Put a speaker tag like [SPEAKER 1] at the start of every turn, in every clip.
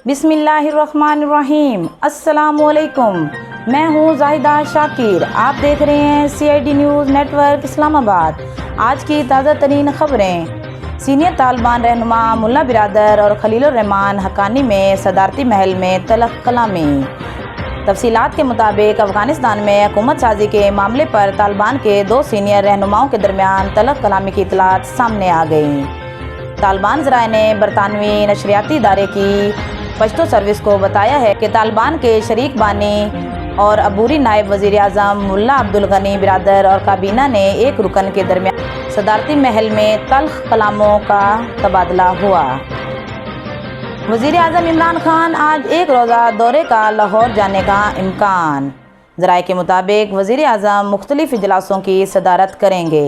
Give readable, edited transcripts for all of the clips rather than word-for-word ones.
[SPEAKER 1] बिस्मिल्लाहिर्रहमानिर्रहीम। अस्सलामुअलैकुम। मैं हूँ जाहिदा शाकिर। आप देख रहे हैं CID न्यूज़ नेटवर्क इस्लामाबाद। आज की ताज़ा तरीन खबरें। सीनियर तालिबान रहनुमा मुल्ला बिरादर और खलीलुर रहमान हक्कानी में सदारती महल में तलख कलामी। तफसीलात के मुताबिक अफ़गानिस्तान में हुकूमत साजी के मामले पर तालिबान के 2 सीनियर रहनुमाओं के दरमियान तलख कलामी की इतलात सामने आ गई। तालिबान ज़राए ने बरतानवी नशरियाती इदारे की पश्तो सर्विस को बताया है कि तालिबान के शरीक बानी और अबूरी नायब वज़ीर आज़म मुल्ला अब्दुल गनी बिरादर और काबीना ने एक रुकन के दरमियान सदारती महल में तल्ख कलामों का तबादला हुआ। वज़ीर आज़म इमरान खान आज एक रोज़ा दौरे का लाहौर जाने का इम्कान। ज़राए के मुताबिक वज़ीर आज़म मुख्तलिफ़ इजलासों की सदारत करेंगे।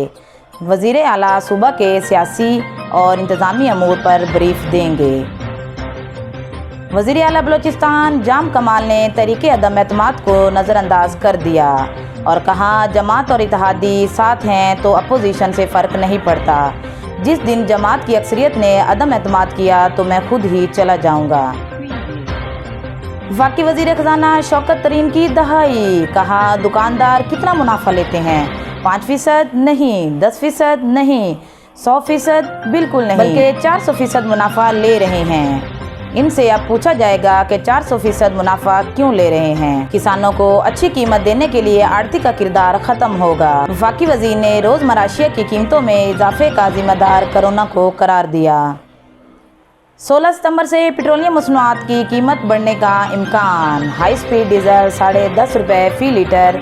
[SPEAKER 1] वज़ीर आला सूबा के सियासी और इंतज़ामी अमूर पर ब्रीफ देंगे। वज़ीर आला बलोचिस्तान जाम कमाल ने तहरीक अदम एतमाद को नज़रअंदाज कर दिया और कहा, जमात और इत्तेहादी साथ हैं तो अपोजिशन से फ़र्क नहीं पड़ता। जिस दिन जमात की अक्सरियत ने अदम एतमाद किया तो मैं खुद ही चला जाऊंगा। वफाकी वज़ीर ख़ज़ाना शौकत तरीन की दहाई। कहा, दुकानदार कितना मुनाफा लेते हैं? 5% नहीं, 10% नहीं, 100% बिल्कुल नहीं, बल्कि 400% मुनाफा ले रहे हैं। इनसे अब पूछा जाएगा कि 400% मुनाफा क्यों ले रहे हैं। किसानों को अच्छी कीमत देने के लिए आड़ती का किरदार ख़त्म होगा। वफाकी वज़ीर ने रोज़मर्रा अशिया की कीमतों में इजाफे का ज़िम्मेदार कोरोना को करार दिया। 16 सितंबर से पेट्रोलियम मसनूआत की कीमत बढ़ने का इम्कान। हाई स्पीड डीजल ₹10.5 फ़ी लीटर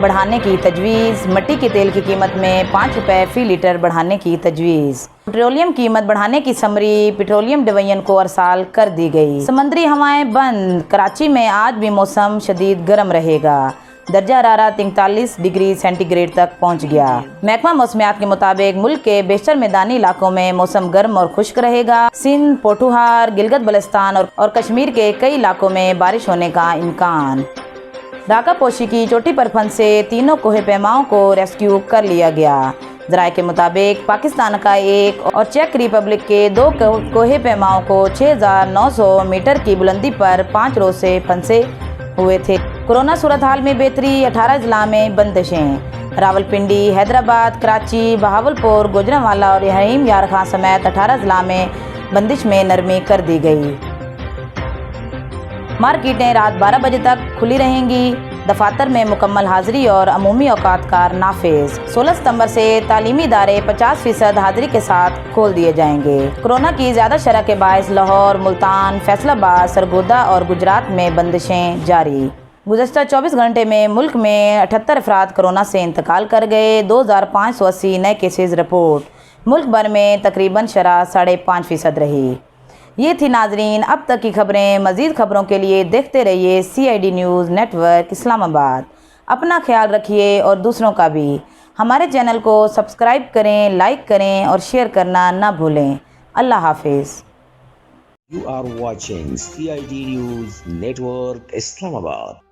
[SPEAKER 1] बढ़ाने की तजवीज़। मट्टी के तेल की कीमत में ₹5 फ़ी लीटर बढ़ाने की तजवीज़। पेट्रोलियम कीमत बढ़ाने की समरी पेट्रोलियम डिवीजन को अरसाल कर दी गई। समंदरी हवाएं बंद। कराची में आज भी मौसम शदीद गर्म रहेगा। दर्जा हरारत 43 डिग्री सेंटीग्रेड तक पहुंच गया। महकमा मौसमियात के मुताबिक मुल्क के बेशतर मैदानी इलाकों में मौसम गर्म और खुश्क रहेगा। सिंध, पोठुहार, गिलगित बल्तिस्तान और कश्मीर के कई इलाकों में बारिश होने का इम्कान। ढाका पोशी की चोटी पर फंसे 3 कोहे पैमाओं को रेस्क्यू कर लिया गया। ज़राए के मुताबिक पाकिस्तान का एक और चेक रिपब्लिक के 2 कोहे पैमाओं को 6900 मीटर की बुलंदी पर 5 रोज से फंसे हुए थे। कोरोना सूरत हाल में बेहतरी। 18 जिला में बंदिशें। रावलपिंडी, हैदराबाद, कराची, बहावलपुर, गुजरांवाला और हरीम यार खां समेत 18 जिला में बंदिश में नरमी कर दी गई। मार्केटें रात 12 बजे तक खुली रहेंगी। दफातर में मुकम्मल हाजिरी और अमूमी औकात कार नाफिज। 16 सितंबर से तालीमी इदारे 50% हाजिरी के साथ खोल दिए जाएंगे। कोरोना की ज़्यादा शरह के बायस लाहौर, मुल्तान, फैसलाबाद, सरगोदा और गुजरात में बंदिशें जारी। गुज़श्ता 24 घंटे में मुल्क में 78 अफराद कोरोना से इंतकाल कर गए। 2580 नए केसेज रिपोर्ट। मुल्क भर में तकरीबन शरह 5.5% रही। ये थी नाजरीन अब तक की खबरें। मज़ीद खबरों के लिए देखते रहिए CID न्यूज़ नेटवर्क इस्लामाबाद। अपना ख्याल रखिए और दूसरों का भी। हमारे चैनल को सब्सक्राइब करें, लाइक करें और शेयर करना ना भूलें। अल्लाह हाफिज़।
[SPEAKER 2] You are watching CID News Network Islamabad.